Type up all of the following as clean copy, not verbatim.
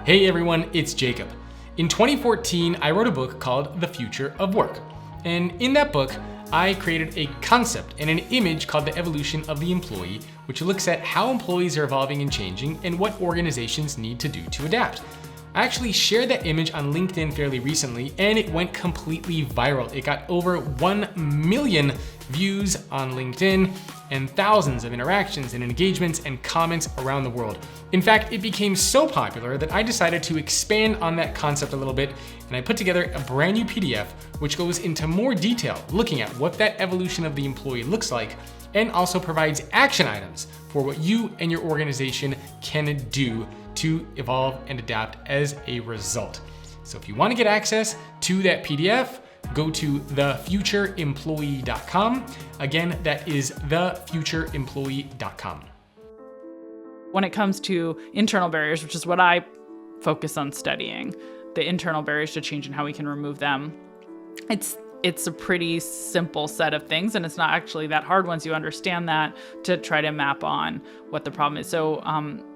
Hey everyone, it's Jacob. In 2014, I wrote a book called The Future of Work. And in that book, I created a concept and an image called the evolution of the employee, which looks at how employees are evolving and changing and what organizations need to do to adapt. I actually shared that image on LinkedIn fairly recently and it went completely viral. It got over 1 million views on LinkedIn and thousands of interactions and engagements and comments around the world. In fact, it became so popular that I decided to expand on that concept a little bit and I put together a brand new PDF which goes into more detail looking at what that evolution of the employee looks like and also provides action items for what you and your organization can do to evolve and adapt as a result. So if you want to get access to that PDF, go to thefutureemployee.com. Again, that is thefutureemployee.com. When it comes to internal barriers, which is what I focus on studying, the internal barriers to change and how we can remove them, it's a pretty simple set of things, and it's not actually that hard once you understand that to try to map on what the problem is. So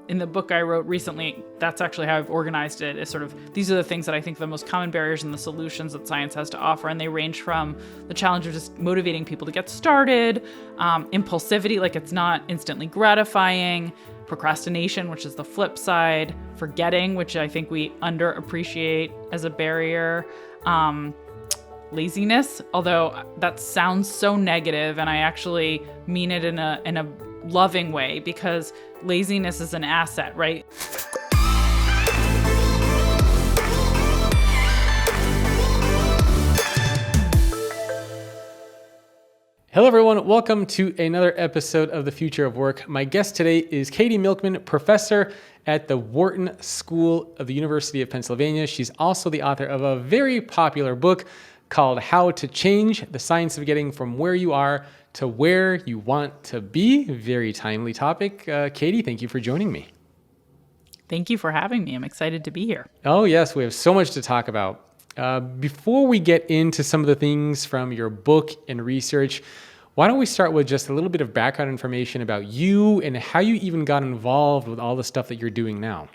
in the book I wrote recently, that's actually how I've organized it, is sort of, these are the things that I think the most common barriers and the solutions that science has to offer. And they range from the challenge of just motivating people to get started, impulsivity, like it's not instantly gratifying, procrastination, which is the flip side, forgetting, which I think we underappreciate as a barrier, laziness, although that sounds so negative, and I actually mean it in a loving way, because laziness is an asset, right? Hello everyone, welcome to another episode of The Future of Work. My guest today is Katy Milkman, professor at the Wharton School of the University of Pennsylvania. She's also the author of a very popular book called How to Change, the Science of Getting from Where You Are to Where You Want to Be. Very timely topic. Katy, thank you for joining me. Thank you for having me. I'm excited to be here. Oh yes, we have so much to talk about. Before we get into some of the things from your book and research, why don't we start with just a little bit of background information about you and how you even got involved with all the stuff that you're doing now?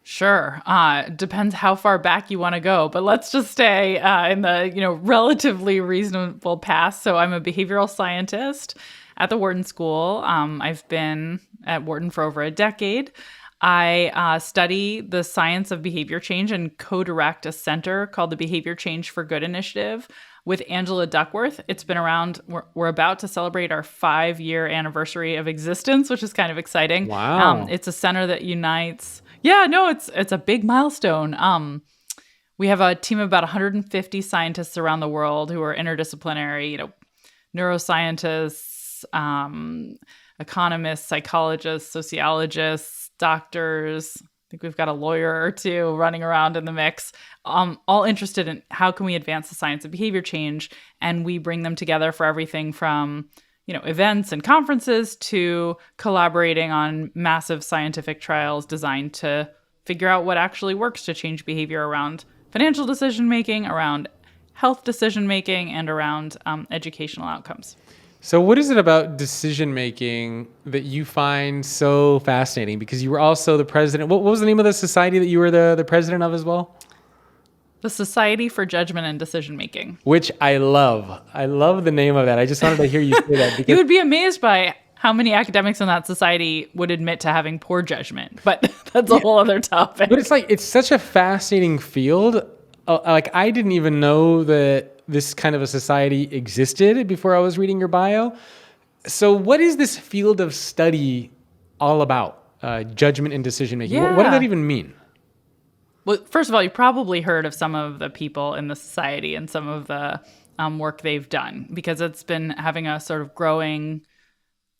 Sure. Depends how far back you want to go, but let's just stay in the relatively reasonable past. So I'm a behavioral scientist at the Wharton School. I've been at Wharton for over a decade. I study the science of behavior change and co-direct a center called the Behavior Change for Good Initiative with Angela Duckworth. It's been around. We're about to celebrate our 5-year anniversary of existence, which is kind of exciting. Wow. It's a center that unites. Yeah, no, it's a big milestone. We have a team of about 150 scientists around the world who are interdisciplinary, neuroscientists, economists, psychologists, sociologists, doctors. I think we've got a lawyer or two running around in the mix, all interested in how can we advance the science of behavior change. And we bring them together for everything from events and conferences to collaborating on massive scientific trials designed to figure out what actually works to change behavior around financial decision-making, around health decision-making, and around educational outcomes. So what is it about decision-making that you find so fascinating? Because you were also the president. What was the name of the society that you were the president of as well? The Society for Judgment and Decision Making. Which I love. I love the name of that. I just wanted to hear you say that. Because you would be amazed by how many academics in that society would admit to having poor judgment, but that's a whole other topic. But it's such a fascinating field. I didn't even know that this kind of a society existed before I was reading your bio. So what is this field of study all about? Judgment and decision making. Yeah. What does that even mean? Well, first of all, you probably heard of some of the people in the society and some of the work they've done, because it's been having a sort of growing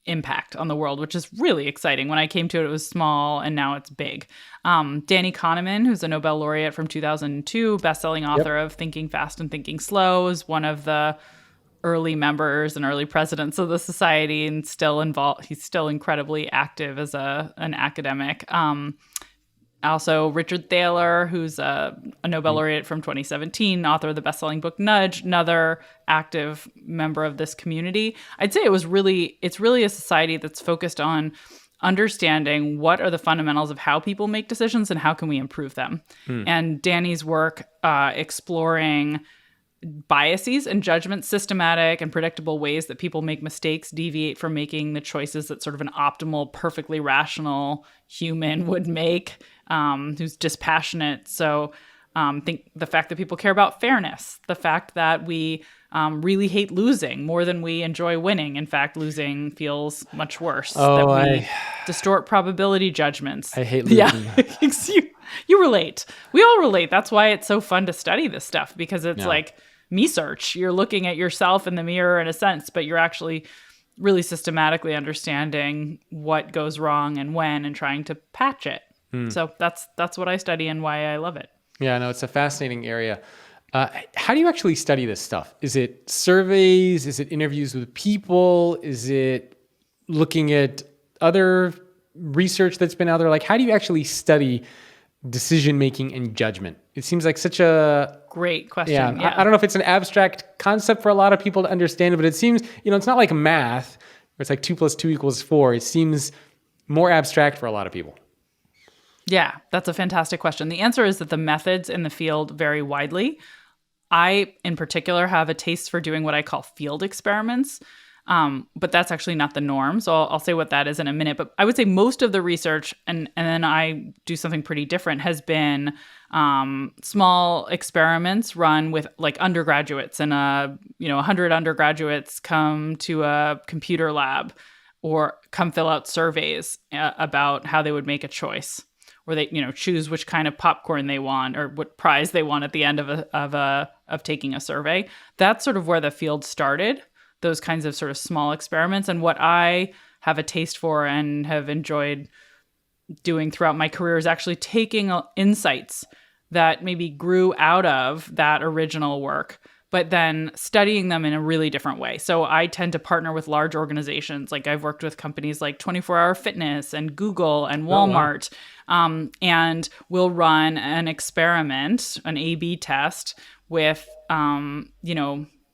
impact on the world, which is really exciting. When I came to it, it was small, and now it's big. Danny Kahneman, who's a Nobel laureate from 2002, best-selling author of Thinking Fast and Thinking Slow, is one of the early members and early presidents of the society, and still involved. He's still incredibly active as an academic. Also, Richard Thaler, who's a Nobel laureate from 2017, author of the best-selling book Nudge, another active member of this community. I'd say it's really a society that's focused on understanding what are the fundamentals of how people make decisions and how can we improve them. And Danny's work exploring biases and judgments, systematic and predictable ways that people make mistakes, deviate from making the choices that sort of an optimal, perfectly rational human would make, who's dispassionate. So think the fact that people care about fairness, the fact that we really hate losing more than we enjoy winning. In fact, losing feels much worse. That we distort probability judgments. I hate losing. Yeah, you relate. We all relate. That's why it's so fun to study this stuff, because it's like me search. You're looking at yourself in the mirror in a sense, but you're actually really systematically understanding what goes wrong and when and trying to patch it. So that's what I study and why I love it. Yeah, no, it's a fascinating area. How do you actually study this stuff? Is it surveys? Is it interviews with people? Is it looking at other research that's been out there? Like, how do you actually study decision-making and judgment? It seems like such a... Great question. Yeah. I don't know if it's an abstract concept for a lot of people to understand, but it seems, it's not like math, where it's like 2 + 2 = 4. It seems more abstract for a lot of people. Yeah, that's a fantastic question. The answer is that the methods in the field vary widely. I, in particular, have a taste for doing what I call field experiments, but that's actually not the norm. So I'll say what that is in a minute. But I would say most of the research, and then I do something pretty different, has been small experiments run with like undergraduates, and 100 undergraduates come to a computer lab or come fill out surveys about how they would make a choice. Or they, choose which kind of popcorn they want or what prize they want at the end of taking a survey. That's sort of where the field started, those kinds of sort of small experiments. And what I have a taste for and have enjoyed doing throughout my career is actually taking insights that maybe grew out of that original work, but then studying them in a really different way. So I tend to partner with large organizations. Like I've worked with companies like 24 Hour Fitness and Google and Walmart. And we'll run an experiment, an A/B test with,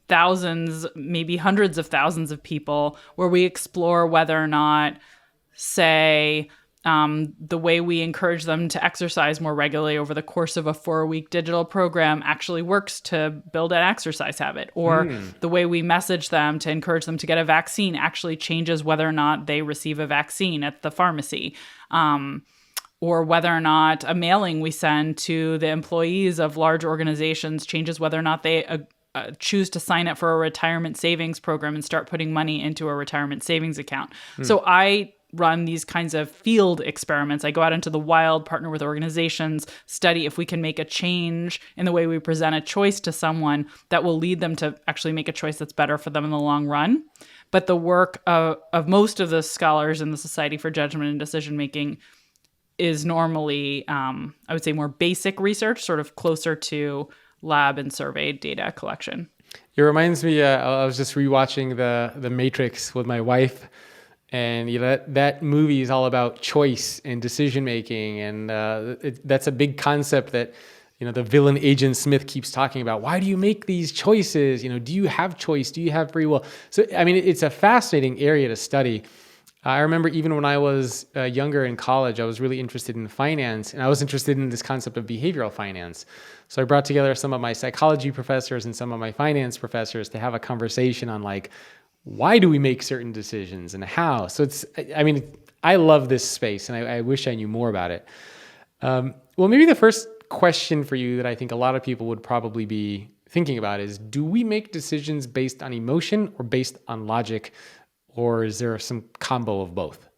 thousands, maybe hundreds of thousands of people, where we explore whether or not, say, the way we encourage them to exercise more regularly over the course of a 4-week digital program actually works to build an exercise habit, or the way we message them to encourage them to get a vaccine actually changes whether or not they receive a vaccine at the pharmacy. Or whether or not a mailing we send to the employees of large organizations changes whether or not they choose to sign up for a retirement savings program and start putting money into a retirement savings account. So I run these kinds of field experiments. I go out into the wild, partner with organizations, study if we can make a change in the way we present a choice to someone that will lead them to actually make a choice that's better for them in the long run. But the work of most of the scholars in the Society for Judgment and Decision Making is normally, I would say, more basic research, sort of closer to lab and survey data collection. It reminds me, I was just rewatching the Matrix with my wife, and that movie is all about choice and decision making, and that's a big concept that the villain Agent Smith keeps talking about. Why do you make these choices? Do you have choice? Do you have free will? So I mean, it's a fascinating area to study. I remember even when I was younger in college, I was really interested in finance, and I was interested in this concept of behavioral finance. So I brought together some of my psychology professors and some of my finance professors to have a conversation on why do we make certain decisions and how? So I love this space, and I wish I knew more about it. Well, maybe the first question for you that I think a lot of people would probably be thinking about is, do we make decisions based on emotion or based on logic? Or is there some combo of both?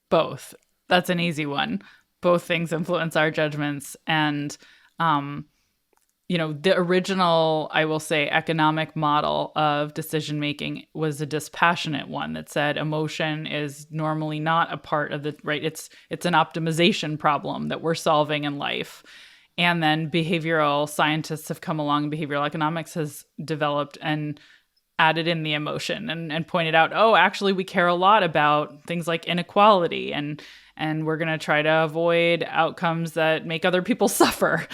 Both. That's an easy one. Both things influence our judgments. And, the original, I will say, economic model of decision-making was a dispassionate one that said emotion is normally not a part of right? It's an optimization problem that we're solving in life. And then behavioral scientists have come along, behavioral economics has developed and added in the emotion and pointed out, actually we care a lot about things like inequality and and we're going to try to avoid outcomes that make other people suffer,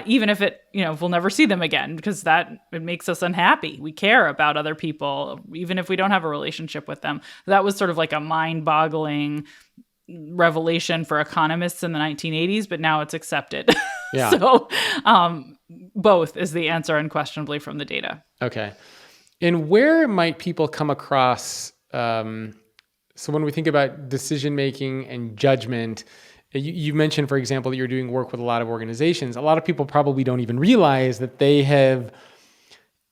even if if we'll never see them again, because it makes us unhappy. We care about other people, even if we don't have a relationship with them. That was sort of like a mind-boggling revelation for economists in the 1980s, but now it's accepted. Yeah. So both is the answer unquestionably from the data. Okay. And where might people come across, so when we think about decision-making and judgment, you mentioned, for example, that you're doing work with a lot of organizations. A lot of people probably don't even realize that they have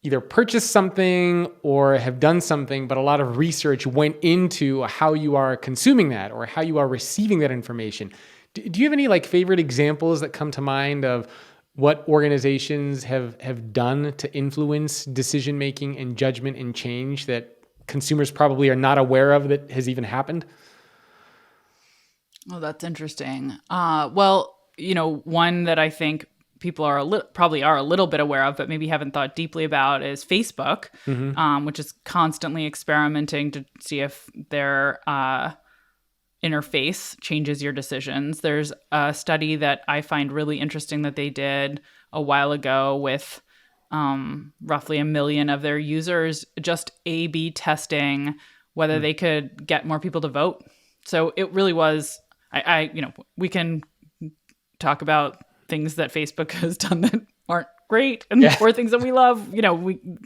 either purchased something or have done something, but a lot of research went into how you are consuming that or how you are receiving that information. Do you have any favorite examples that come to mind of what organizations have done to influence decision-making and judgment and change that consumers probably are not aware of that has even happened? Oh, that's interesting. Well, one that I think people probably are a little bit aware of, but maybe haven't thought deeply about is Facebook, which is constantly experimenting to see if their interface changes your decisions. There's a study that I find really interesting that they did a while ago with roughly 1 million of their users, just A/B testing whether they could get more people to vote. So it really was, we can talk about things that Facebook has done that aren't great or things that we love.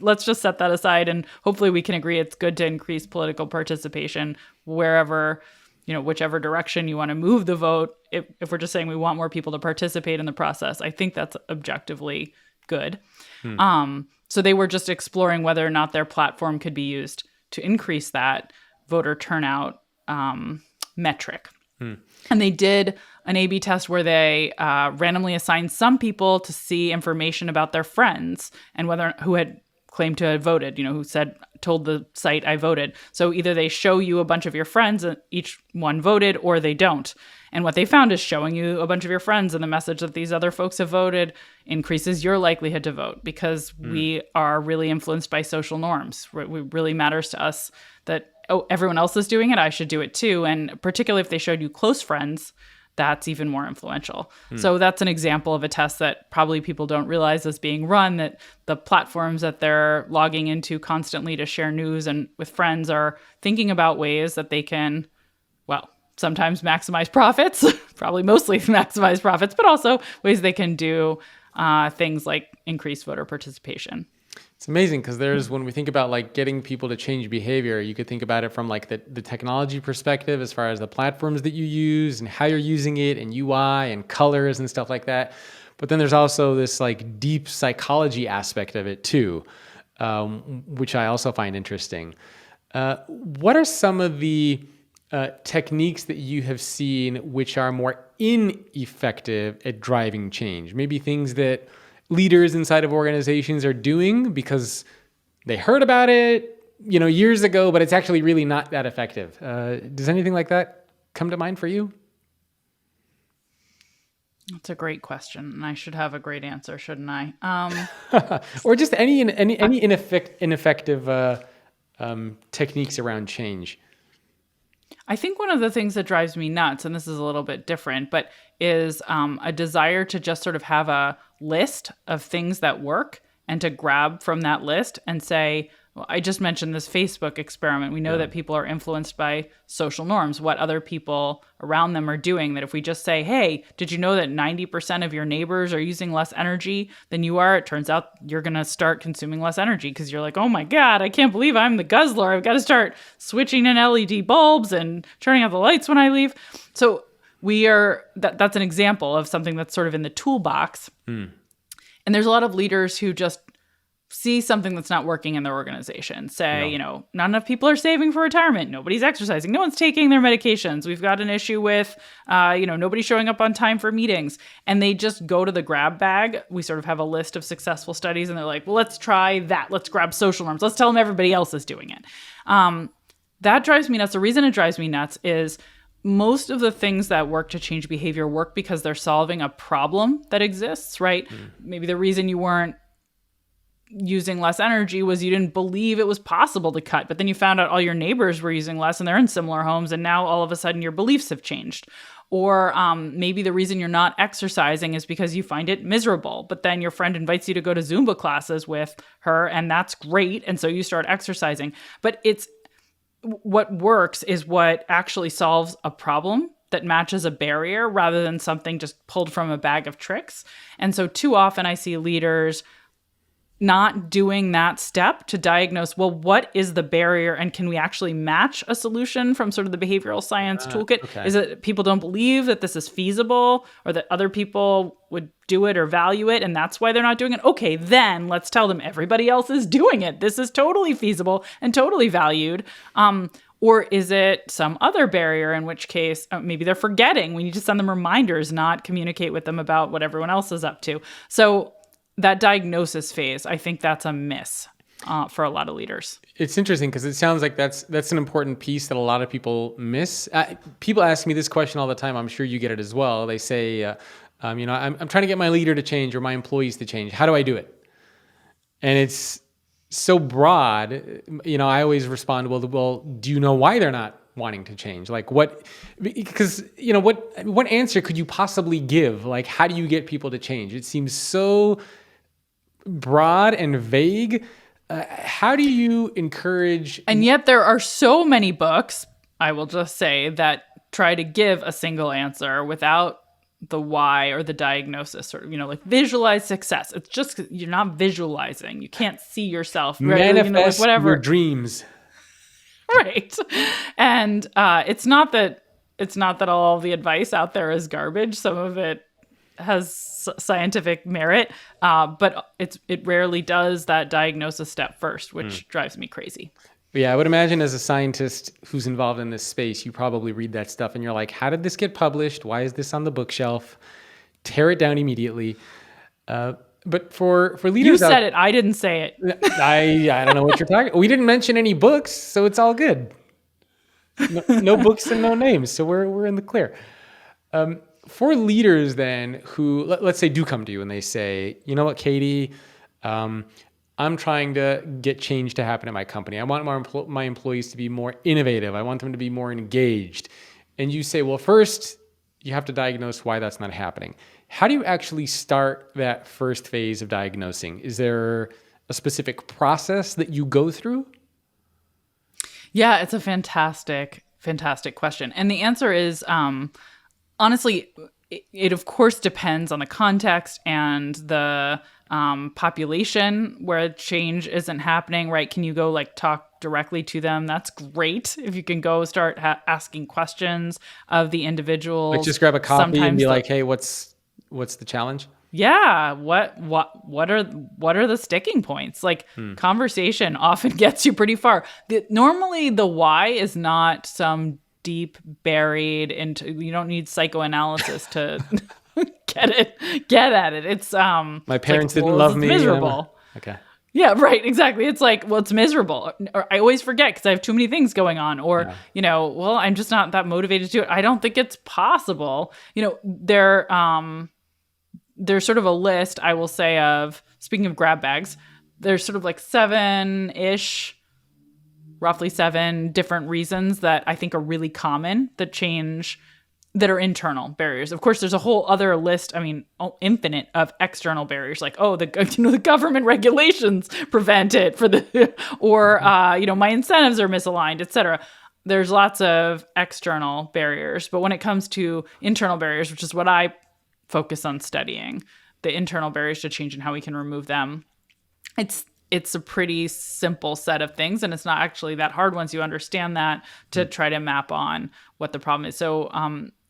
Let's just set that aside, and hopefully we can agree it's good to increase political participation wherever, whichever direction you want to move the vote. If we're just saying we want more people to participate in the process, I think that's objectively good. So they were just exploring whether or not their platform could be used to increase that voter turnout metric. And they did an A/B test where they randomly assigned some people to see information about their friends and who had claimed to have voted, who told the site, I voted. So either they show you a bunch of your friends and each one voted, or they don't. And what they found is showing you a bunch of your friends and the message that these other folks have voted increases your likelihood to vote, because we are really influenced by social norms. It really matters to us that, everyone else is doing it, I should do it too. And particularly if they showed you close friends, that's even more influential. So that's an example of a test that probably people don't realize is being run, that the platforms that they're logging into constantly to share news and with friends are thinking about ways that they can, sometimes maximize profits, probably mostly maximize profits, but also ways they can do things like increase voter participation. It's amazing because when we think about getting people to change behavior, you could think about it from the technology perspective as far as the platforms that you use and how you're using it and UI and colors and stuff like that. But then there's also this deep psychology aspect of it too, which I also find interesting. What are some of the techniques that you have seen which are more ineffective at driving change? Maybe things that leaders inside of organizations are doing because they heard about it, years ago, but it's actually really not that effective. Does anything like that come to mind for you? That's a great question, and I should have a great answer, shouldn't I? Or just any ineffective techniques around change. I think one of the things that drives me nuts, and this is a little bit different, but is a desire to just sort of have a list of things that work and to grab from that list and say, well, I just mentioned this Facebook experiment. We know that people are influenced by social norms, what other people around them are doing. That if we just say, hey, did you know that 90% of your neighbors are using less energy than you are? It turns out you're going to start consuming less energy because you're like, oh my God, I can't believe I'm the guzzler. I've got to start switching in LED bulbs and turning out the lights when I leave. So that's an example of something that's sort of in the toolbox. And there's a lot of leaders who just see something that's not working in their organization. Say, not enough people are saving for retirement. Nobody's exercising. No one's taking their medications. We've got an issue with, nobody showing up on time for meetings. And they just go to the grab bag. We sort of have a list of successful studies and they're like, well, let's try that. Let's grab social norms. Let's tell them everybody else is doing it. That drives me nuts. The reason it drives me nuts is most of the things that work to change behavior work because they're solving a problem that exists, right? Maybe the reason you weren't using less energy was you didn't believe it was possible to cut, but then you found out all your neighbors were using less and they're in similar homes, and now all of a sudden your beliefs have changed. Or maybe the reason you're not exercising is because you find it miserable, but then your friend invites you to go to Zumba classes with her, and that's great, and so you start exercising. But it's what works is what actually solves a problem that matches a barrier rather than something just pulled from a bag of tricks. And so too often I see leaders not doing that step to diagnose, well, what is the barrier, and can we actually match a solution from sort of the behavioral science toolkit? Okay. Is it people don't believe that this is feasible or that other people would do it or value it, and that's why they're not doing it? Okay, then let's tell them everybody else is doing it. This is totally feasible and totally valued. Or is it some other barrier, in which case maybe they're forgetting. We need to send them reminders, not communicate with them about what everyone else is up to. So that diagnosis phase, I think that's a miss for a lot of leaders. It's interesting because it sounds like that's an important piece that a lot of people miss. People ask me this question all the time. I'm sure you get it as well. They say, I'm trying to get my leader to change or my employees to change. How do I do it? And it's so broad. I always respond, well, do you know why they're not wanting to change? Like what? Because what answer could you possibly give? Like, how do you get people to change? It seems so broad and vague. How do you encourage? And yet there are so many books, I will just say, that try to give a single answer without the why or the diagnosis, or, like visualize success. It's just, you're not visualizing. You can't see yourself. Manifest whatever. your dreams. Right. And it's not that all the advice out there is garbage. Some of it has scientific merit, but it rarely does that diagnosis step first, which drives me crazy. Yeah, I would imagine as a scientist who's involved in this space, you probably read that stuff and you're like, how did this get published? Why is this on the bookshelf? Tear it down immediately. But for leaders, you said it. I didn't say it. I don't know what you're talking. We didn't mention any books, so it's all good. No books and no names, so we're in the clear. For leaders then who, let's say, do come to you and they say, you know what, Katy, I'm trying to get change to happen at my company. I want my employees to be more innovative. I want them to be more engaged. And you say, well, first, you have to diagnose why that's not happening. How do you actually start that first phase of diagnosing? Is there a specific process that you go through? Yeah, it's a fantastic, fantastic question. And the answer is, honestly, it of course depends on the context and the population where change isn't happening, right? Can you go talk directly to them? That's great. If you can go start asking questions of the individuals. Like just grab a coffee and be like, hey, what's the challenge? Yeah. What are the sticking points? Conversation often gets you pretty far. Normally the why is not some deep buried into, you don't need psychoanalysis to get at it. It's my parents didn't love me. Miserable. Okay. Yeah, right. Exactly. It's it's miserable. Or I always forget because I have too many things going on. Or, I'm just not that motivated to do it. I don't think it's possible. There's sort of a list, I will say, of, speaking of grab bags, there's sort of roughly seven different reasons that I think are really common that are internal barriers. Of course, there's a whole other list, infinite, of external barriers, the government regulations prevent it or my incentives are misaligned, etc. There's lots of external barriers, but when it comes to internal barriers, which is what I focus on studying, the internal barriers to change and how we can remove them, it's a pretty simple set of things, and it's not actually that hard once you understand that to try to map on what the problem is. So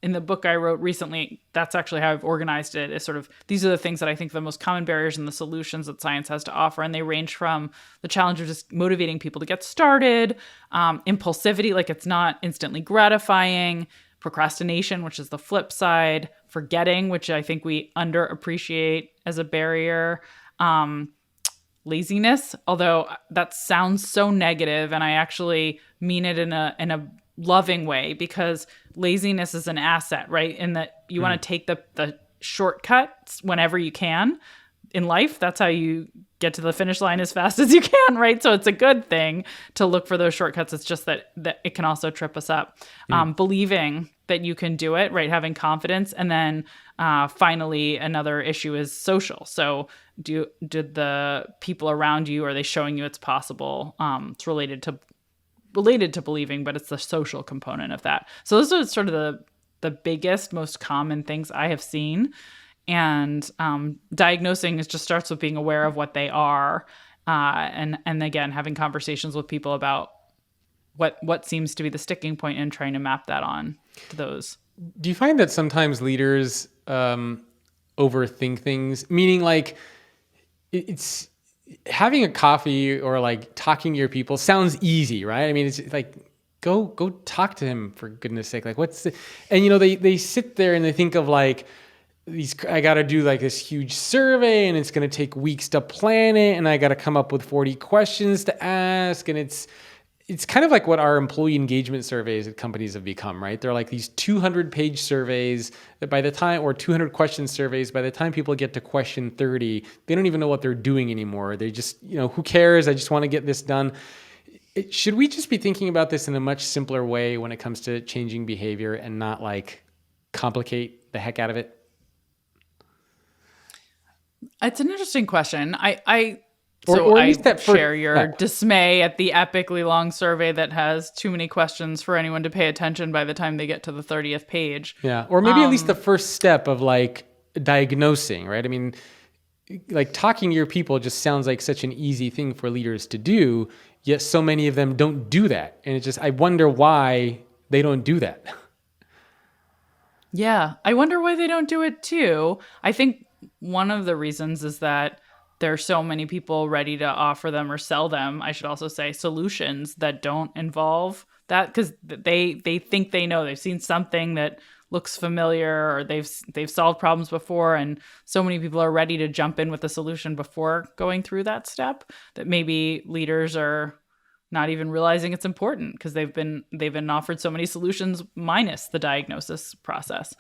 in the book I wrote recently, that's actually how I've organized it, is sort of, these are the things that I think are the most common barriers and the solutions that science has to offer. And they range from the challenge of just motivating people to get started, impulsivity, it's not instantly gratifying, procrastination, which is the flip side, forgetting, which I think we underappreciate as a barrier, laziness, although that sounds so negative, and I actually mean it in a loving way, because laziness is an asset, right? In that you want to take the shortcuts whenever you can. in life, that's how you get to the finish line as fast as you can, right? So it's a good thing to look for those shortcuts. It's just that it can also trip us up. Believing that you can do it, right? Having confidence. And then finally, another issue is social. So did the people around you, are they showing you it's possible? It's related to believing, but it's the social component of that. So those are sort of the biggest, most common things I have seen. And diagnosing just starts with being aware of what they are, and again, having conversations with people about what seems to be the sticking point and trying to map that on to those. Do you find that sometimes leaders overthink things? Meaning, like, it's having a coffee or like talking to your people sounds easy, right? I mean, it's like go talk to him, for goodness sake. Like, and they sit there and they think of like, I got to do like this huge survey and it's going to take weeks to plan it. And I got to come up with 40 questions to ask. And it's kind of like what our employee engagement surveys at companies have become, right? They're like these 200-page surveys that by the time, or 200 question surveys, by the time people get to question 30, they don't even know what they're doing anymore. They just, who cares? I just want to get this done. Should we just be thinking about this in a much simpler way when it comes to changing behavior and not like complicate the heck out of it? It's an interesting question. I share your dismay at the epically long survey that has too many questions for anyone to pay attention by the time they get to the 30th page. Yeah, or maybe at least the first step of like diagnosing, right? I mean, like talking to your people just sounds like such an easy thing for leaders to do, yet so many of them don't do that. And I wonder why they don't do that. Yeah, I wonder why they don't do it too. I think one of the reasons is that there are so many people ready to offer them or sell them, I should also say, solutions that don't involve that, because they think they know. They've seen something that looks familiar, or they've solved problems before, and so many people are ready to jump in with a solution before going through that step that maybe leaders are not even realizing it's important because they've been offered so many solutions minus the diagnosis process.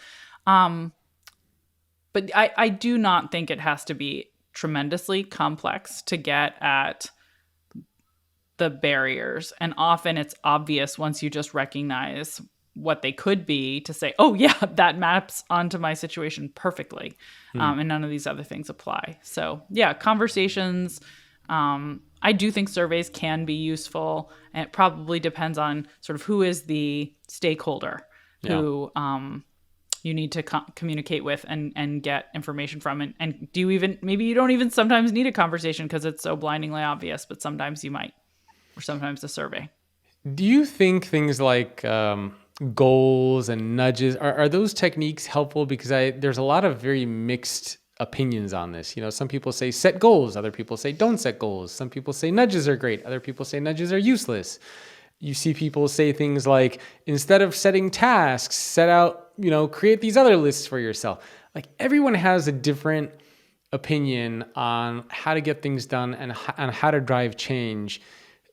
But I do not think it has to be tremendously complex to get at the barriers. And often it's obvious once you just recognize what they could be to say, oh yeah, that maps onto my situation perfectly. And none of these other things apply. So yeah, conversations. I do think surveys can be useful, and it probably depends on sort of who is the stakeholder who you need to communicate with and get information from. And maybe you don't even sometimes need a conversation because it's so blindingly obvious, but sometimes you might, or sometimes a survey. Do you think things like goals and nudges, are those techniques helpful? Because there's a lot of very mixed opinions on this. Some people say set goals, other people say don't set goals. Some people say nudges are great, other people say nudges are useless. You see people say things like, instead of setting tasks, set out, create these other lists for yourself. Like, everyone has a different opinion on how to get things done and on how to drive change.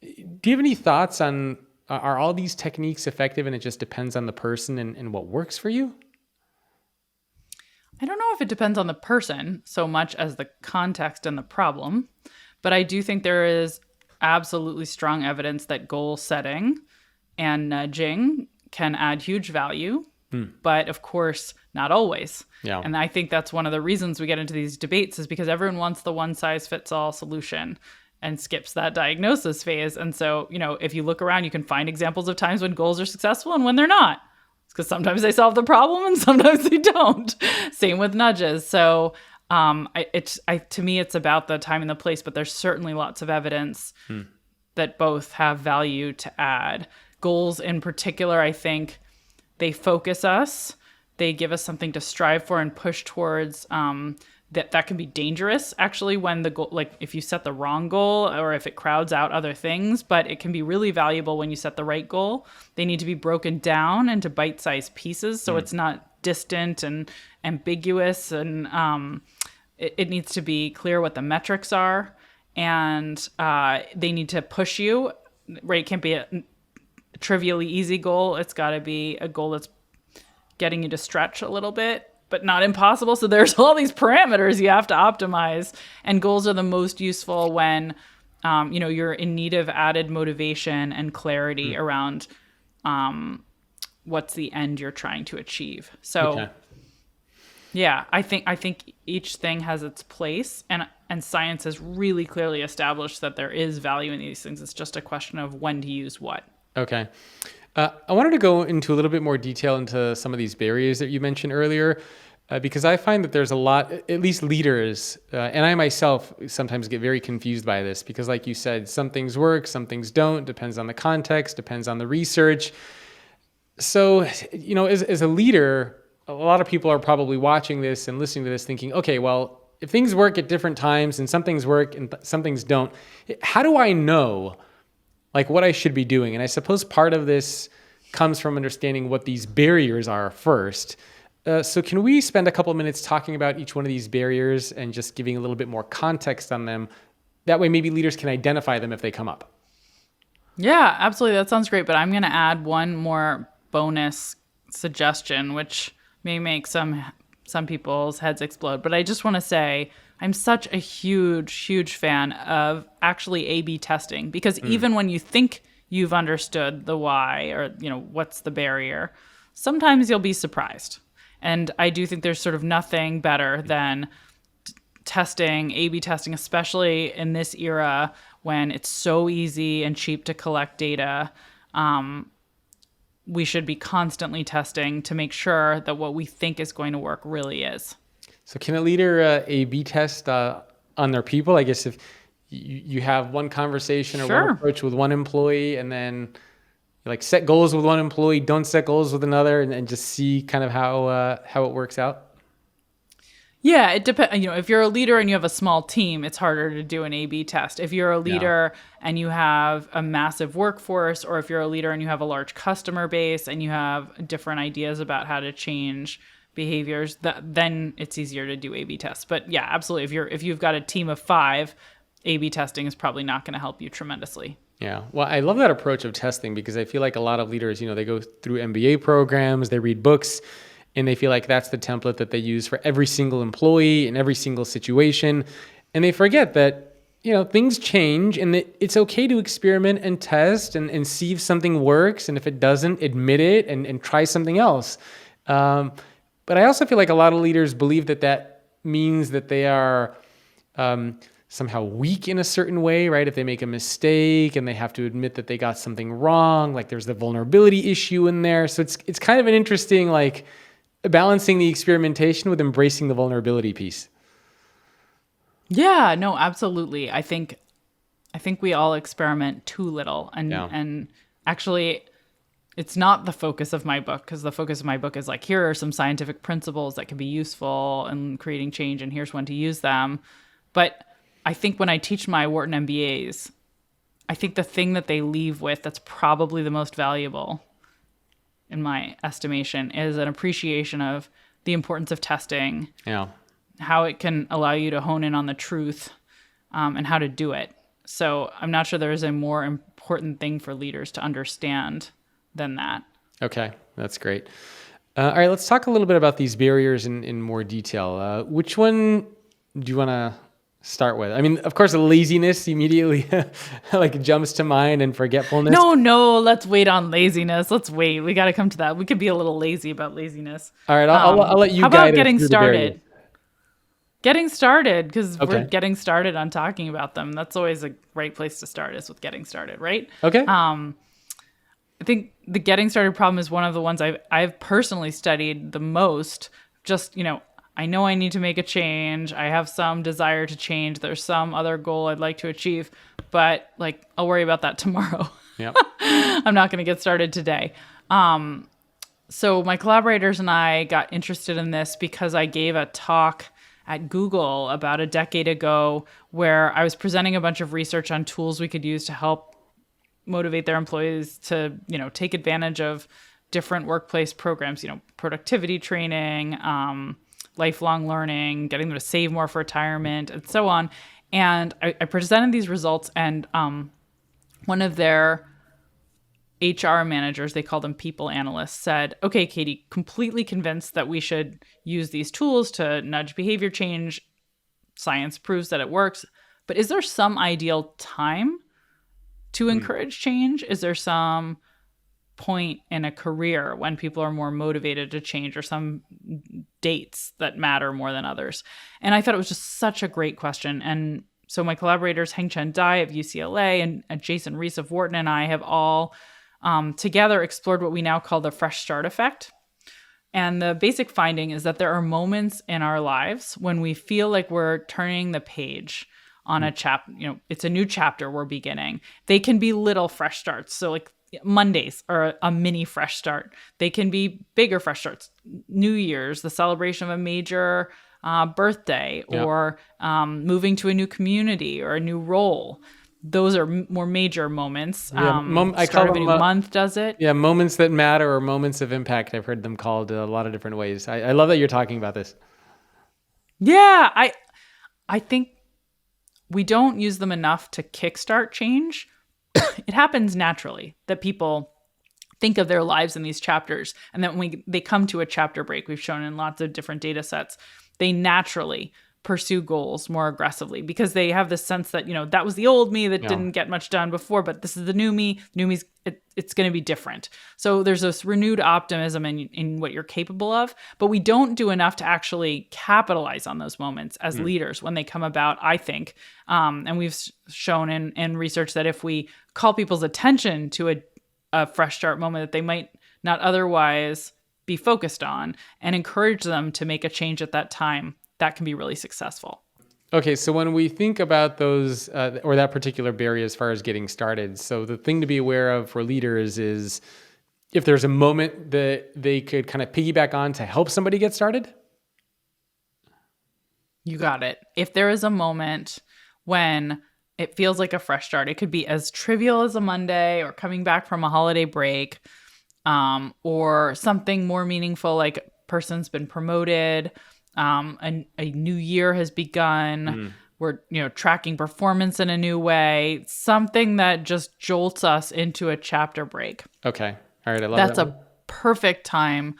Do you have any thoughts on, are all these techniques effective and it just depends on the person and what works for you? I don't know if it depends on the person so much as the context and the problem, but I do think there is absolutely strong evidence that goal setting and nudging can add huge value, but of course, not always. Yeah. And I think that's one of the reasons we get into these debates, is because everyone wants the one size fits all solution and skips that diagnosis phase. And so, if you look around, you can find examples of times when goals are successful and when they're not. It's because sometimes they solve the problem and sometimes they don't. Same with nudges. So to me, it's about the time and the place, but there's certainly lots of evidence that both have value to add. Goals in particular, I think they focus us. They give us something to strive for and push towards. That can be dangerous, actually, when the goal, like if you set the wrong goal or if it crowds out other things, but it can be really valuable when you set the right goal. They need to be broken down into bite-sized pieces, so it's not distant and ambiguous, and it needs to be clear what the metrics are, and they need to push you, right? It can't be a trivially easy goal. It's got to be a goal that's getting you to stretch a little bit. but not impossible. So there's all these parameters you have to optimize, and goals are the most useful when you're in need of added motivation and clarity around what's the end you're trying to achieve. So yeah, I think each thing has its place, and science has really clearly established that there is value in these things. It's just a question of when to use what. Okay. I wanted to go into a little bit more detail into some of these barriers that you mentioned earlier, because I find that there's a lot, at least leaders, and I myself sometimes get very confused by this, because like you said, some things work, some things don't, depends on the context, depends on the research. So, as a leader, a lot of people are probably watching this and listening to this thinking, okay, well, if things work at different times and some things work and some things don't, how do I know like what I should be doing? And I suppose part of this comes from understanding what these barriers are first. So can we spend a couple of minutes talking about each one of these barriers and just giving a little bit more context on them? That way maybe leaders can identify them if they come up. Yeah, absolutely. That sounds great. But I'm going to add one more bonus suggestion, which may make some people's heads explode. But I just want to say I'm such a huge fan of actually A/B testing, because even when you think you've understood the why or, what's the barrier, sometimes you'll be surprised. And I do think there's sort of nothing better than testing, A/B testing, especially in this era when it's so easy and cheap to collect data. We should be constantly testing to make sure that what we think is going to work really is. So can a leader A/B test on their people? I guess if you have one conversation or one approach with one employee, and then like set goals with one employee, don't set goals with another, and just see kind of how it works out. Yeah, it depends. If you're a leader and you have a small team, it's harder to do an A/B test. If you're a leader and you have a massive workforce, or if you're a leader and you have a large customer base and you have different ideas about how to change behaviors, then it's easier to do A/B tests. But yeah, absolutely. If you've got a team of 5, A/B testing is probably not going to help you tremendously. Yeah. Well, I love that approach of testing, because I feel like a lot of leaders, they go through MBA programs, they read books, and they feel like that's the template that they use for every single employee in every single situation. And they forget that, things change, and that it's okay to experiment and test and see if something works. And if it doesn't, admit it and try something else. But I also feel like a lot of leaders believe that means that they are somehow weak in a certain way, right? If they make a mistake and they have to admit that they got something wrong, like there's the vulnerability issue in there. So it's kind of an interesting, like, balancing the experimentation with embracing the vulnerability piece. Yeah, no, absolutely. I think we all experiment too little, and actually it's not the focus of my book, because the focus of my book is like, here are some scientific principles that can be useful in creating change, and here's when to use them. But I think when I teach my Wharton MBAs, I think the thing that they leave with that's probably the most valuable, in my estimation, is an appreciation of the importance of testing, how it can allow you to hone in on the truth, and how to do it. So I'm not sure there is a more important thing for leaders to understand than that. Okay, that's great. All right, let's talk a little bit about these barriers in more detail. Which one do you want to start with? I mean, of course, laziness immediately like jumps to mind, and forgetfulness. No, let's wait on laziness. Let's wait. We got to come to that. We could be a little lazy about laziness. All right, I'll let you guide us. How about getting started? Getting started, because we're getting started on talking about them. That's always a great place to start, is with getting started, right? Okay. I think the getting started problem is one of the ones I've personally studied the most. Just, I know I need to make a change. I have some desire to change. There's some other goal I'd like to achieve, but like, I'll worry about that tomorrow. Yep. I'm not going to get started today. So my collaborators and I got interested in this because I gave a talk at Google about a decade ago where I was presenting a bunch of research on tools we could use to help motivate their employees to, take advantage of different workplace programs, productivity training, lifelong learning, getting them to save more for retirement, and so on. And I presented these results, and one of their HR managers, they call them people analysts, said, okay, Katy, completely convinced that we should use these tools to nudge behavior change. Science proves that it works. But is there some ideal time to encourage change? Is there some point in a career when people are more motivated to change, or some dates that matter more than others? And I thought it was just such a great question. And so my collaborators, Heng-Chen Dai of UCLA and Jason Reese of Wharton and I have all together explored what we now call the fresh start effect. And the basic finding is that there are moments in our lives when we feel like we're turning the page on a it's a new chapter we're beginning. They can be little fresh starts. So like Mondays are a mini fresh start. They can be bigger fresh starts. New Year's, the celebration of a major birthday, or moving to a new community or a new role. Those are more major moments. I Start call of a new month does it. Yeah, moments that matter, or moments of impact. I've heard them called a lot of different ways. I love that you're talking about this. Yeah, I think we don't use them enough to kickstart change. It happens naturally that people think of their lives in these chapters, and that when they come to a chapter break, we've shown in lots of different data sets, they naturally pursue goals more aggressively because they have this sense that, that was the old me that didn't get much done before, but this is the new me. New me's it's going to be different. So there's this renewed optimism in what you're capable of, but we don't do enough to actually capitalize on those moments as leaders when they come about, I think. And we've shown in research that if we call people's attention to a fresh start moment that they might not otherwise be focused on, and encourage them to make a change at that time, that can be really successful. Okay, so when we think about those or that particular barrier as far as getting started, so the thing to be aware of for leaders is if there's a moment that they could kind of piggyback on to help somebody get started? You got it. If there is a moment when it feels like a fresh start, it could be as trivial as a Monday or coming back from a holiday break, or something more meaningful like a person's been promoted, a new year has begun. We're, tracking performance in a new way, something that just jolts us into a chapter break. Okay. All right. I love That's that. a perfect time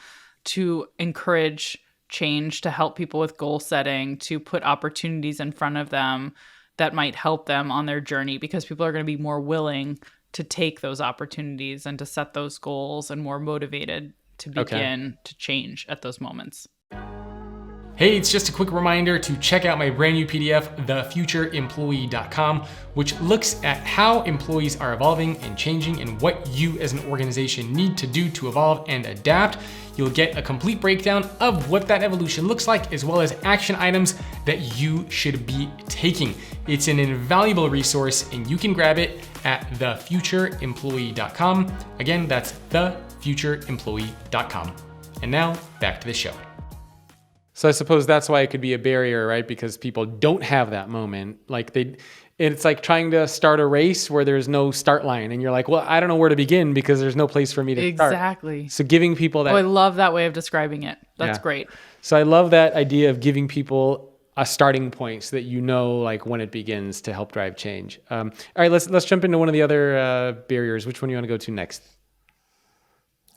to encourage change, to help people with goal setting, to put opportunities in front of them that might help them on their journey, because people are going to be more willing to take those opportunities and to set those goals, and more motivated to begin to change at those moments. Hey, it's just a quick reminder to check out my brand new PDF, thefutureemployee.com, which looks at how employees are evolving and changing and what you as an organization need to do to evolve and adapt. You'll get a complete breakdown of what that evolution looks like, as well as action items that you should be taking. It's an invaluable resource, and you can grab it at thefutureemployee.com. Again, that's thefutureemployee.com. And now back to the show. So I suppose that's why it could be a barrier, right? Because people don't have that moment. It's like trying to start a race where there's no start line, and you're like, well, I don't know where to begin because there's no place for me to start. Exactly. So giving people that. Oh, I love that way of describing it. That's great. So I love that idea of giving people a starting point so that when it begins to help drive change. All right, let's jump into one of the other barriers. Which one do you want to go to next?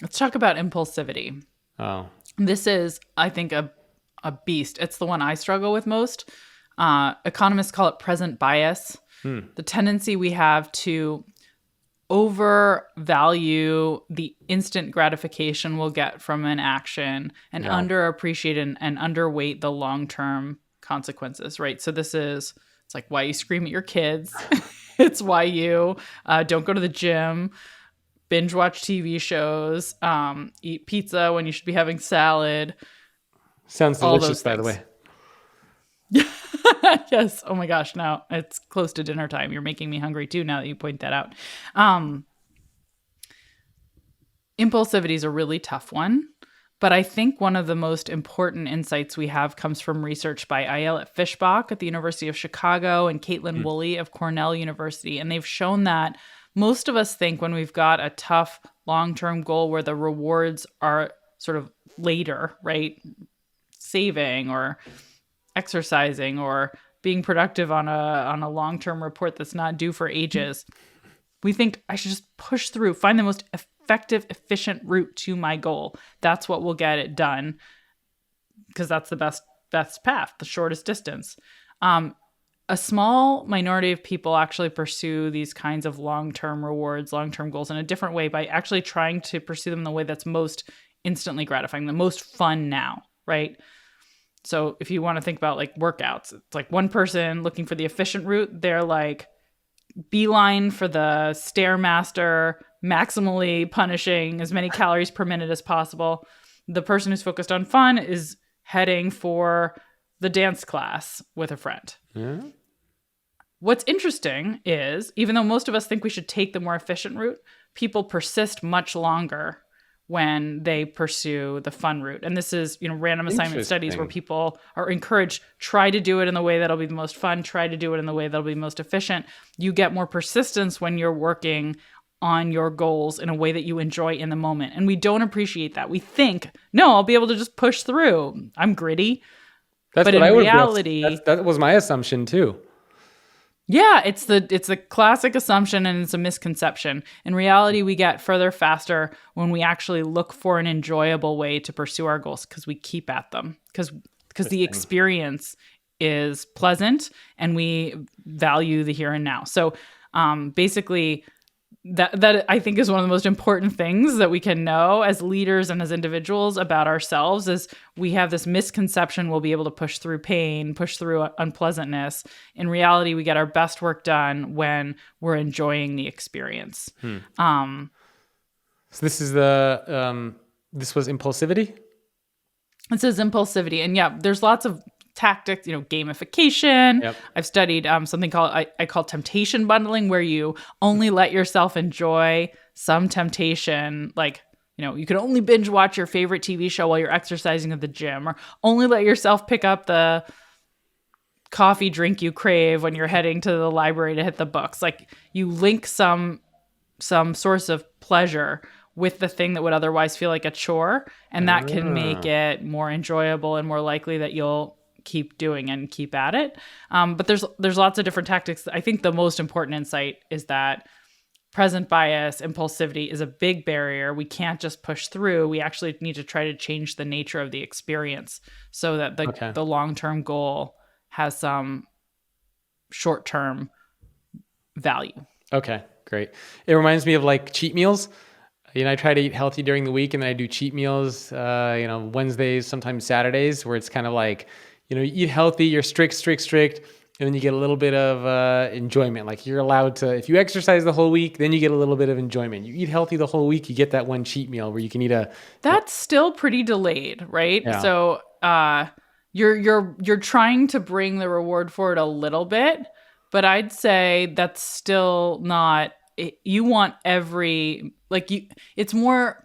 Let's talk about impulsivity. Oh. This is, I think, a beast. It's the one I struggle with most. Economists call it present bias. The tendency we have to overvalue the instant gratification we'll get from an action, and underappreciate and underweight the long-term consequences, right? So it's like why you scream at your kids. It's why you don't go to the gym, binge watch TV shows, eat pizza when you should be having salad. Sounds delicious, by the way. Yes. Oh my gosh. Now it's close to dinner time. You're making me hungry too, now that you point that out. Impulsivity is a really tough one, but I think one of the most important insights we have comes from research by Ayelet Fishbach at the University of Chicago and Caitlin Woolley of Cornell University. And they've shown that most of us think when we've got a tough long-term goal where the rewards are sort of later, right? Saving or exercising or being productive on a long-term report that's not due for ages. We think I should just push through, find the most effective, efficient route to my goal. That's what will get it done, because that's the best path, the shortest distance. A small minority of people actually pursue these kinds of long-term rewards, long-term goals in a different way by actually trying to pursue them in the way that's most instantly gratifying, the most fun now, right? So if you want to think about like workouts, it's like one person looking for the efficient route. They're like beeline for the Stairmaster, maximally punishing as many calories per minute as possible. The person who's focused on fun is heading for the dance class with a friend. Yeah. What's interesting is, even though most of us think we should take the more efficient route, people persist much longer when they pursue the fun route. And this is, random assignment studies where people are encouraged, try to do it in the way that'll be the most fun, try to do it in the way that'll be most efficient. You get more persistence when you're working on your goals in a way that you enjoy in the moment. And we don't appreciate that. We think, no, I'll be able to just push through. I'm gritty. That's but what in reality, that was my assumption too. Yeah, it's a classic assumption, and it's a misconception. In reality, we get further faster when we actually look for an enjoyable way to pursue our goals, because we keep at them, because the experience is pleasant and we value the here and now. So basically, that I think is one of the most important things that we can know as leaders and as individuals about ourselves is we have this misconception we'll be able to push through pain, push through unpleasantness. In reality, we get our best work done when we're enjoying the experience. So this is this was impulsivity? It says impulsivity. And yeah, there's lots of tactics, gamification. Yep. I've studied something called I call temptation bundling, where you only let yourself enjoy some temptation. Like, you can only binge watch your favorite TV show while you're exercising at the gym, or only let yourself pick up the coffee drink you crave when you're heading to the library to hit the books. Like, you link some source of pleasure with the thing that would otherwise feel like a chore, and that can make it more enjoyable and more likely that you'll keep doing and keep at it. But there's lots of different tactics. I think the most important insight is that present bias, impulsivity is a big barrier. We can't just push through. We actually need to try to change the nature of the experience so that the long-term goal has some short-term value. Okay, great. It reminds me of like cheat meals. I try to eat healthy during the week, and then I do cheat meals, Wednesdays, sometimes Saturdays, where it's kind of like, you eat healthy, you're strict, and then you get a little bit of enjoyment. Like, you're allowed to, if you exercise the whole week, then you get a little bit of enjoyment. You eat healthy the whole week, you get that one cheat meal where you can eat That's still pretty delayed, right? Yeah. So you're trying to bring the reward forward a little bit, but I'd say that's still not. You want it's more,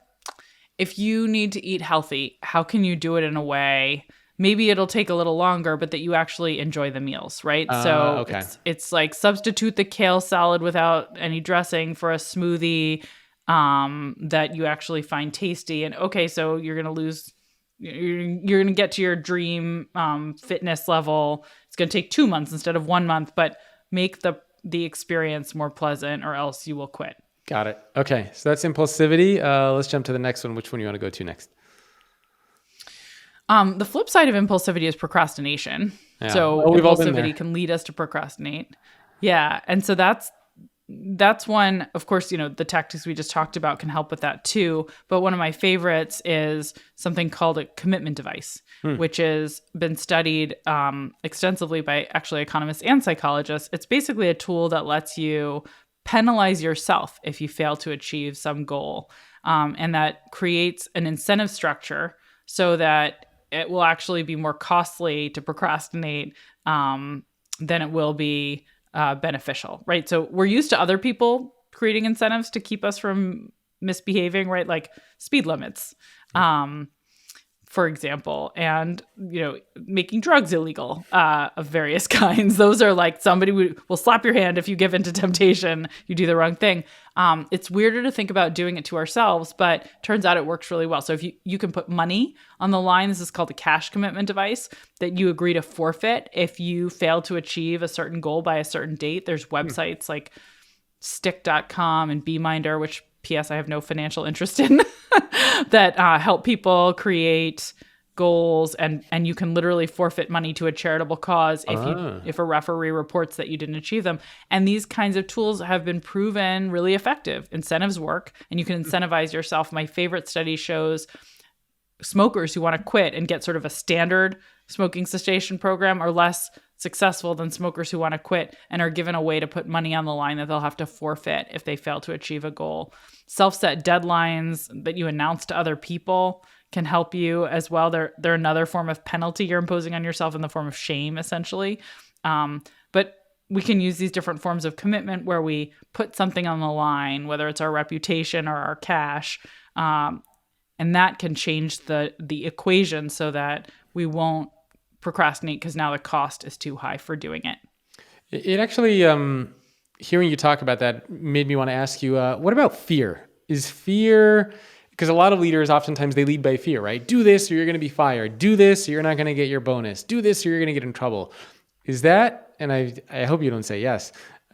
if you need to eat healthy, how can you do it in a way, maybe it'll take a little longer, but that you actually enjoy the meals, right? So it's like substitute the kale salad without any dressing for a smoothie that you actually find tasty. And so you're going to get to your dream fitness level. It's going to take 2 months instead of 1 month, but make the experience more pleasant, or else you will quit. Got it. Okay. So that's impulsivity. Let's jump to the next one. Which one do you want to go to next? The flip side of impulsivity is procrastination. Yeah. So impulsivity can lead us to procrastinate. Yeah. And so that's one, of course, the tactics we just talked about can help with that too. But one of my favorites is something called a commitment device, which has been studied extensively by actually economists and psychologists. It's basically a tool that lets you penalize yourself if you fail to achieve some goal. And that creates an incentive structure so that it will actually be more costly to procrastinate than it will be beneficial, right? So we're used to other people creating incentives to keep us from misbehaving, right? Like speed limits, for example, and, making drugs illegal of various kinds. Those are like somebody will slap your hand if you give in to temptation, you do the wrong thing. It's weirder to think about doing it to ourselves, but turns out it works really well. So if you can put money on the line, this is called a cash commitment device, that you agree to forfeit if you fail to achieve a certain goal by a certain date. There's websites like stick.com and BeMinder, which PS I have no financial interest in, that help people create goals, and you can literally forfeit money to a charitable cause if a referee reports that you didn't achieve them. And these kinds of tools have been proven really effective. Incentives work, and you can incentivize yourself. My favorite study shows smokers who want to quit and get sort of a standard smoking cessation program are less successful than smokers who want to quit and are given a way to put money on the line that they'll have to forfeit if they fail to achieve a goal. Self-set deadlines that you announce to other people can help you as well. They're another form of penalty you're imposing on yourself in the form of shame, essentially. But we can use these different forms of commitment where we put something on the line, whether it's our reputation or our cash, and that can change the equation so that we won't procrastinate because now the cost is too high for doing it. It actually, hearing you talk about that made me want to ask you, what about fear? Is fear, because a lot of leaders, oftentimes they lead by fear, right? Do this or you're going to be fired. Do this or you're not going to get your bonus. Do this or you're going to get in trouble. Is that, and I hope you don't say yes,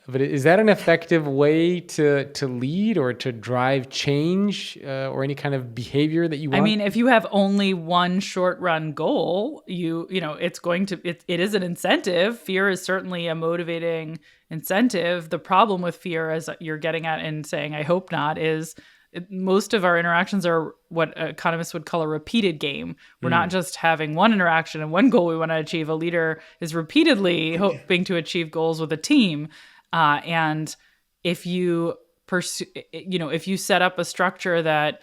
but is that an effective way to lead or to drive change or any kind of behavior that you want? I mean, if you have only one short run goal, it's going to, it is an incentive. Fear is certainly a motivating incentive. The problem with fear, as you're getting at and saying, I hope not, is most of our interactions are what economists would call a repeated game. We're not just having one interaction and one goal we want to achieve. A leader is repeatedly hoping to achieve goals with a team. And if you pursue, if you set up a structure that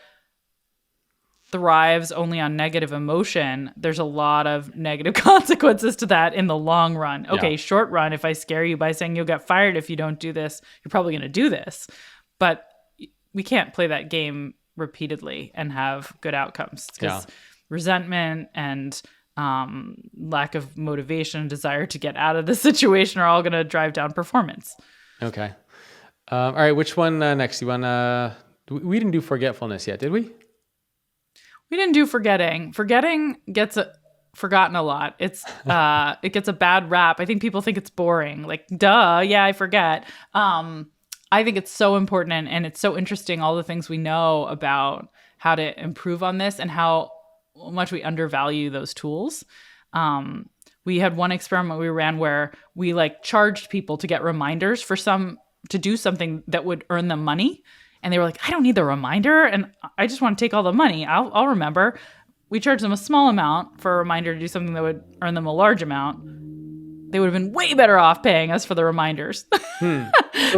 thrives only on negative emotion, there's a lot of negative consequences to that in the long run. Okay, short run, if I scare you by saying you'll get fired if you don't do this, you're probably going to do this. But we can't play that game repeatedly and have good outcomes because resentment and lack of motivation and desire to get out of the situation are all going to drive down performance. Okay. All right. Which one next? You want we didn't do forgetfulness yet, did we? We didn't do forgetting. Forgetting gets forgotten a lot. It's it gets a bad rap. I think people think it's boring. Like, duh, yeah, I forget. I think it's so important and it's so interesting, all the things we know about how to improve on this and how much we undervalue those tools. We had one experiment we ran where we charged people to get reminders to do something that would earn them money. And they were like, I don't need the reminder. And I just want to take all the money. I'll remember. We charged them a small amount for a reminder to do something that would earn them a large amount. They would have been way better off paying us for the reminders.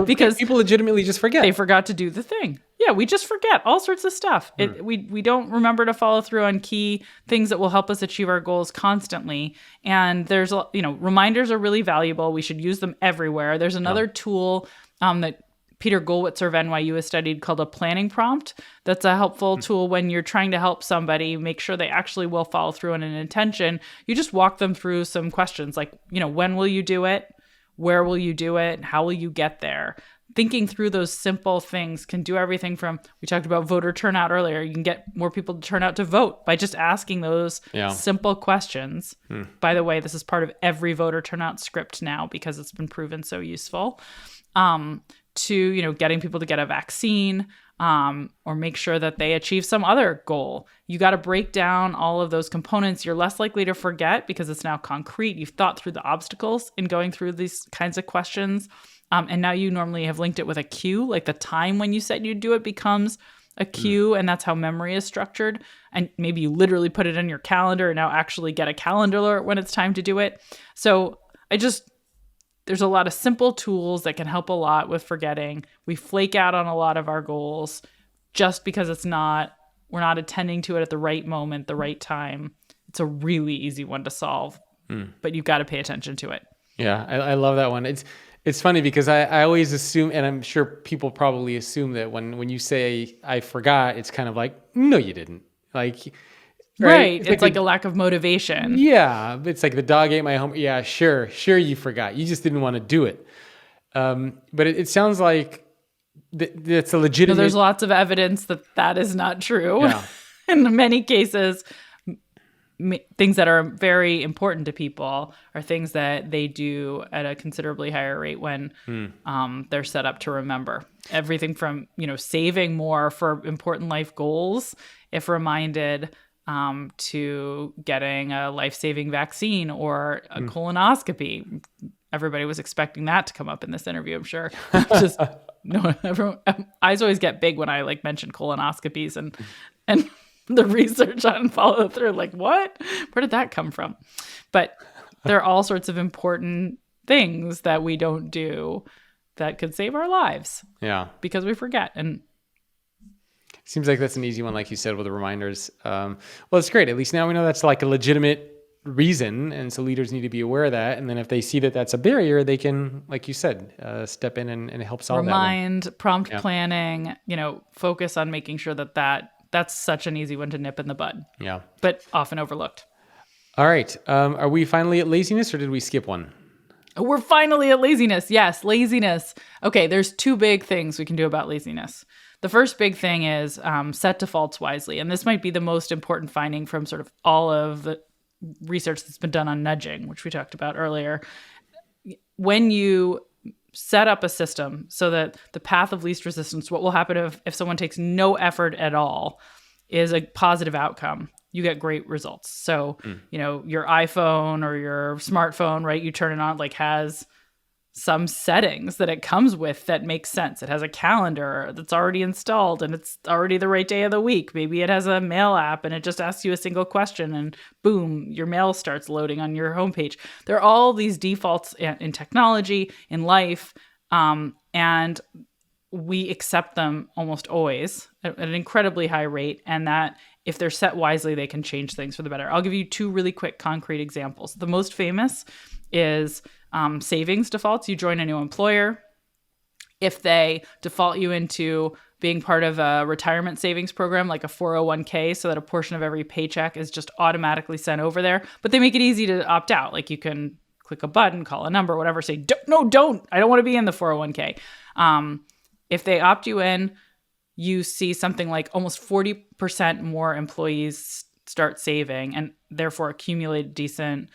Because people legitimately just forget. They forgot to do the thing. Yeah, we just forget all sorts of stuff. We don't remember to follow through on key things that will help us achieve our goals constantly. And there's, reminders are really valuable. We should use them everywhere. There's another tool that Peter Gollwitzer of NYU has studied called a planning prompt. That's a helpful tool when you're trying to help somebody make sure they actually will follow through on an intention. You just walk them through some questions like, when will you do it? Where will you do it? How will you get there? Thinking through those simple things can do everything from, we talked about voter turnout earlier. You can get more people to turn out to vote by just asking those simple questions. By the way, this is part of every voter turnout script now because it's been proven so useful. To, getting people to get a vaccine or make sure that they achieve some other goal. You got to break down all of those components. You're less likely to forget because it's now concrete. You've thought through the obstacles in going through these kinds of questions. And now you normally have linked it with a cue, like the time when you said you'd do it becomes a cue, and that's how memory is structured. And maybe you literally put it in your calendar and now actually get a calendar alert when it's time to do it. So there's a lot of simple tools that can help a lot with forgetting. We flake out on a lot of our goals just because we're not attending to it at the right moment, the right time. It's a really easy one to solve, but you've got to pay attention to it. Yeah, I love that one. It's funny because I always assume, and I'm sure people probably assume that when you say I forgot, it's kind of like, no, you didn't. Right. It's like a lack of motivation. Yeah. It's like the dog ate my homework. Yeah, sure you forgot. You just didn't want to do it. But it sounds like that's a legitimate... So there's lots of evidence that is not true. Yeah. In many cases, things that are very important to people are things that they do at a considerably higher rate when they're set up to remember. Everything from, saving more for important life goals, if reminded, to getting a life-saving vaccine or a colonoscopy. Everybody was expecting that to come up in this interview, I'm sure. Just no, everyone, eyes always get big when I mention colonoscopies and the research on follow through. What? Where did that come from? But there are all sorts of important things that we don't do that could save our lives. Yeah. Because we forget. And seems like that's an easy one, like you said, with the reminders. Well, it's great. At least now we know that's a legitimate reason. And so leaders need to be aware of that. And then if they see that that's a barrier, they can, like you said, step in and help solve that. Prompt planning, focus on making sure that's such an easy one to nip in the bud. Yeah. But often overlooked. All right. Are we finally at laziness or did we skip one? We're finally at laziness. Yes, laziness. Okay, there's two big things we can do about laziness. The first big thing is set defaults wisely. And this might be the most important finding from sort of all of the research that's been done on nudging, which we talked about earlier. When you set up a system so that the path of least resistance, what will happen if someone takes no effort at all, is a positive outcome. You get great results. So, your iPhone or your smartphone, right? You turn it on, has some settings that it comes with that makes sense. It has a calendar that's already installed and it's already the right day of the week. Maybe it has a mail app and it just asks you a single question and boom, your mail starts loading on your homepage. There are all these defaults in technology, in life, and we accept them almost always at an incredibly high rate, and that if they're set wisely, they can change things for the better. I'll give you two really quick concrete examples. The most famous is savings defaults. You join a new employer. If they default you into being part of a retirement savings program, like a 401k, so that a portion of every paycheck is just automatically sent over there, but they make it easy to opt out. You can click a button, call a number, whatever, say, don't, I don't want to be in the 401k. If they opt you in, you see something like almost 40% more employees start saving and therefore accumulate a decent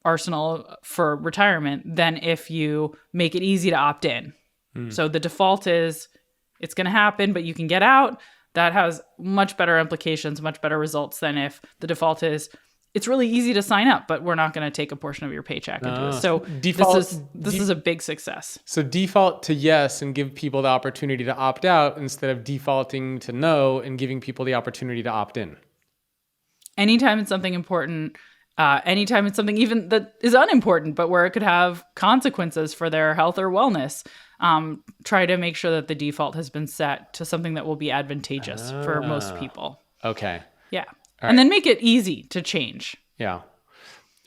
arsenal for retirement than if you make it easy to opt in. So the default is it's going to happen, but you can get out. That has much better implications, much better results than if the default is it's really easy to sign up, but we're not going to take a portion of your paycheck into it. So this is a big success. So default to yes and give people the opportunity to opt out instead of defaulting to no and giving people the opportunity to opt in. Anytime it's something important, anytime it's something even that is unimportant, but where it could have consequences for their health or wellness, try to make sure that the default has been set to something that will be advantageous for most people. Okay. Yeah. And then make it easy to change. Yeah.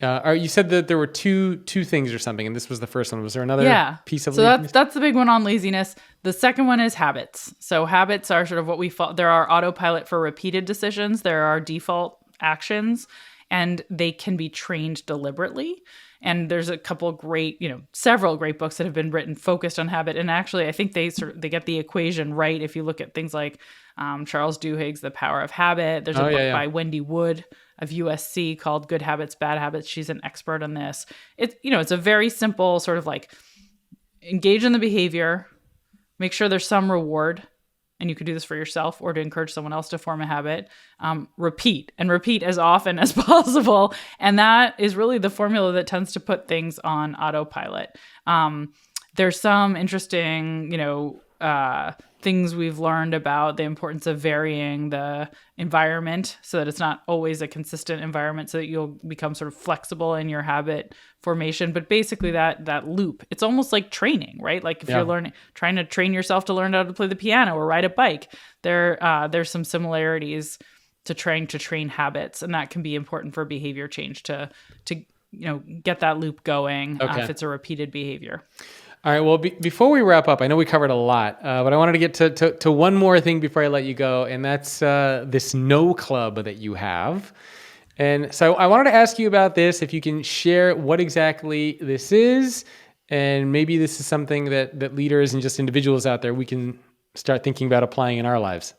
You said that there were two things or something, and this was the first one. Was there another piece of laziness? So that's the big one on laziness. The second one is habits. So habits are sort of what we there are autopilot for repeated decisions. There are default actions, and they can be trained deliberately. And there's a couple great, several great books that have been written focused on habit. And actually, I think they get the equation right. If you look at things like Charles Duhigg's The Power of Habit, there's a book by Wendy Wood of USC called Good Habits, Bad Habits. She's an expert on this. It's a very simple sort of engage in the behavior, make sure there's some reward, and you could do this for yourself or to encourage someone else to form a habit. Repeat as often as possible. And that is really the formula that tends to put things on autopilot. There's some interesting, things we've learned about the importance of varying the environment so that it's not always a consistent environment, so that you'll become sort of flexible in your habit formation. But basically that loop, it's almost like training, right? If you're trying to train yourself to learn how to play the piano or ride a bike, there's some similarities to trying to train habits, and that can be important for behavior change to get that loop going if it's a repeated behavior. All right. Well, before we wrap up, I know we covered a lot, but I wanted to get to one more thing before I let you go, and that's this No Club that you have. And so I wanted to ask you about this, if you can share what exactly this is, and maybe this is something that leaders and just individuals out there, we can start thinking about applying in our lives.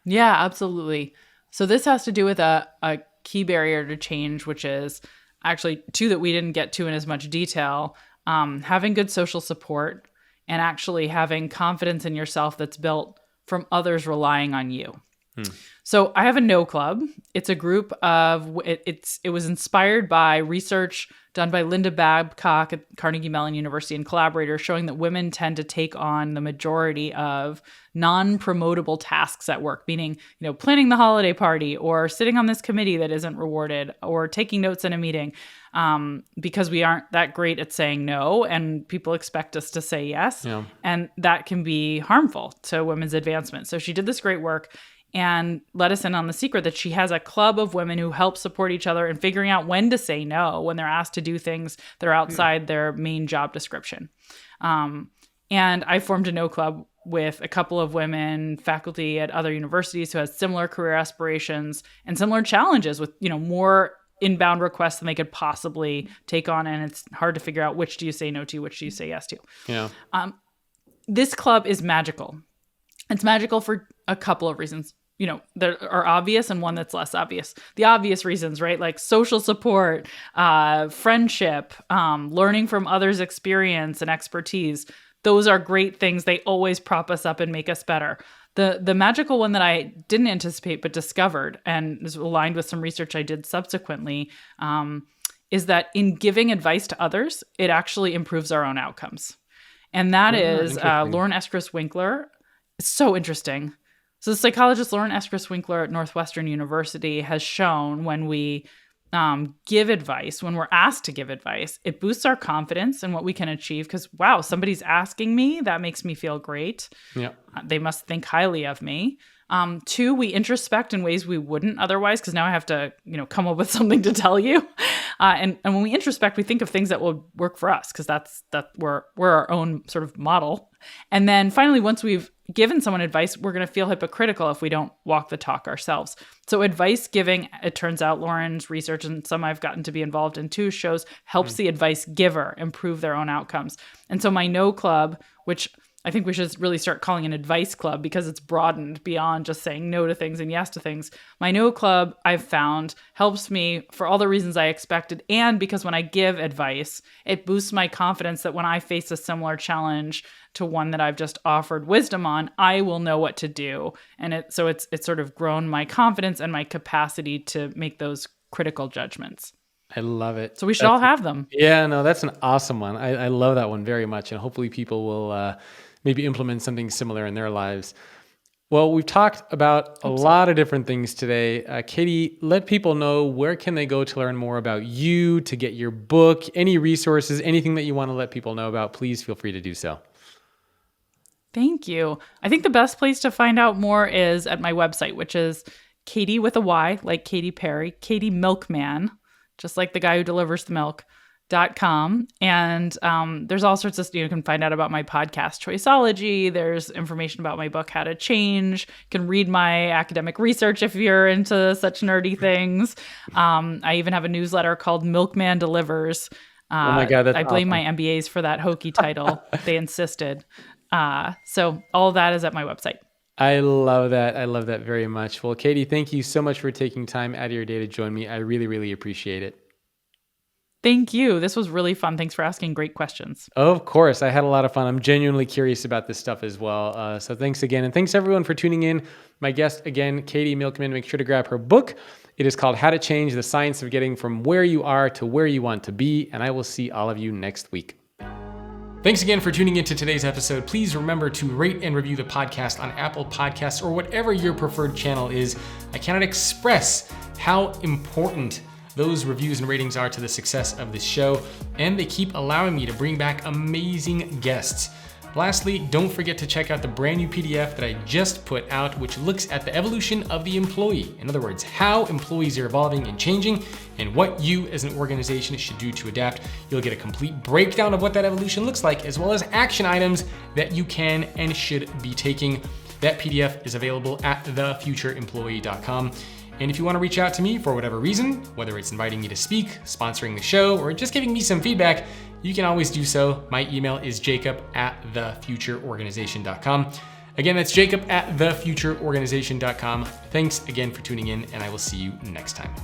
Yeah, absolutely. So this has to do with a key barrier to change, which is actually two that we didn't get to in as much detail. Having good social support and actually having confidence in yourself that's built from others relying on you. So I have a No Club. It's a group of, it was inspired by research done by Linda Babcock at Carnegie Mellon University and collaborators, showing that women tend to take on the majority of non-promotable tasks at work, meaning, planning the holiday party or sitting on this committee that isn't rewarded or taking notes in a meeting, because we aren't that great at saying no and people expect us to say yes. Yeah. And that can be harmful to women's advancement. So she did this great work and let us in on the secret that she has a club of women who help support each other in figuring out when to say no when they're asked to do things that are outside their main job description. And I formed a No Club with a couple of women faculty at other universities who has similar career aspirations and similar challenges with, more inbound requests than they could possibly take on. And it's hard to figure out which do you say no to, which do you say yes to. Yeah. This club is magical. It's magical for a couple of reasons. There are obvious and one that's less obvious. The obvious reasons, right? Like social support, friendship, learning from others' experience and expertise. Those are great things. They always prop us up and make us better. The magical one that I didn't anticipate but discovered, and is aligned with some research I did subsequently, is that in giving advice to others, it actually improves our own outcomes. And that is Lauren Eskris Winkler. It's so interesting. So the psychologist Lauren Eskris Winkler at Northwestern University has shown when we give advice, when we're asked to give advice, it boosts our confidence in what we can achieve because, wow, somebody's asking me. That makes me feel great. Yeah. They must think highly of me. 2, we introspect in ways we wouldn't otherwise because now I have to, come up with something to tell you. And when we introspect, we think of things that will work for us because we're our own sort of model. And then finally, once we've given someone advice, we're going to feel hypocritical if we don't walk the talk ourselves. So advice giving, it turns out Lauren's research and some I've gotten to be involved in too, helps the advice giver improve their own outcomes. And so my No Club, which I think we should really start calling an advice club because it's broadened beyond just saying no to things and yes to things. My No Club, I've found, helps me for all the reasons I expected. And because when I give advice, it boosts my confidence that when I face a similar challenge to one that I've just offered wisdom on, I will know what to do. And it's sort of grown my confidence and my capacity to make those critical judgments. I love it. So we should all have them. Yeah, no, that's an awesome one. I love that one very much. And hopefully people will maybe implement something similar in their lives. Well, we've talked about a lot of different things today. Katy, let people know where can they go to learn more about you, to get your book, any resources, anything that you want to let people know about, please feel free to do so. Thank you. I think the best place to find out more is at my website, which is Katy with a Y, like Katy Perry, Katy Milkman, just like the guy who delivers the milk.com. And there's all sorts of, you can find out about my podcast, Choiceology. There's information about my book, How to Change. You can read my academic research if you're into such nerdy things. I even have a newsletter called Milkman Delivers. Oh my God, that's I blame awesome. my MBAs for that hokey title. They insisted. So all that is at my website. I love that. I love that very much. Well, Katy, thank you so much for taking time out of your day to join me. I really, really appreciate it. Thank you. This was really fun. Thanks for asking great questions. Of course. I had a lot of fun. I'm genuinely curious about this stuff as well. So thanks again. And thanks everyone for tuning in. My guest again, Katy Milkman. Make sure to grab her book. It is called How to Change: The Science of Getting from Where You Are to Where You Want to Be. And I will see all of you next week. Thanks again for tuning into today's episode. Please remember to rate and review the podcast on Apple Podcasts or whatever your preferred channel is. I cannot express how important those reviews and ratings are to the success of this show, and they keep allowing me to bring back amazing guests. Lastly, don't forget to check out the brand new PDF that I just put out, which looks at the evolution of the employee. In other words, how employees are evolving and changing and what you as an organization should do to adapt. You'll get a complete breakdown of what that evolution looks like, as well as action items that you can and should be taking. That PDF is available at thefutureemployee.com. And if you want to reach out to me for whatever reason, whether it's inviting me to speak, sponsoring the show, or just giving me some feedback, you can always do so. My email is jacob@thefutureorganization.com. Again, that's Jacob at thefutureorganization.com. Thanks again for tuning in, and I will see you next time.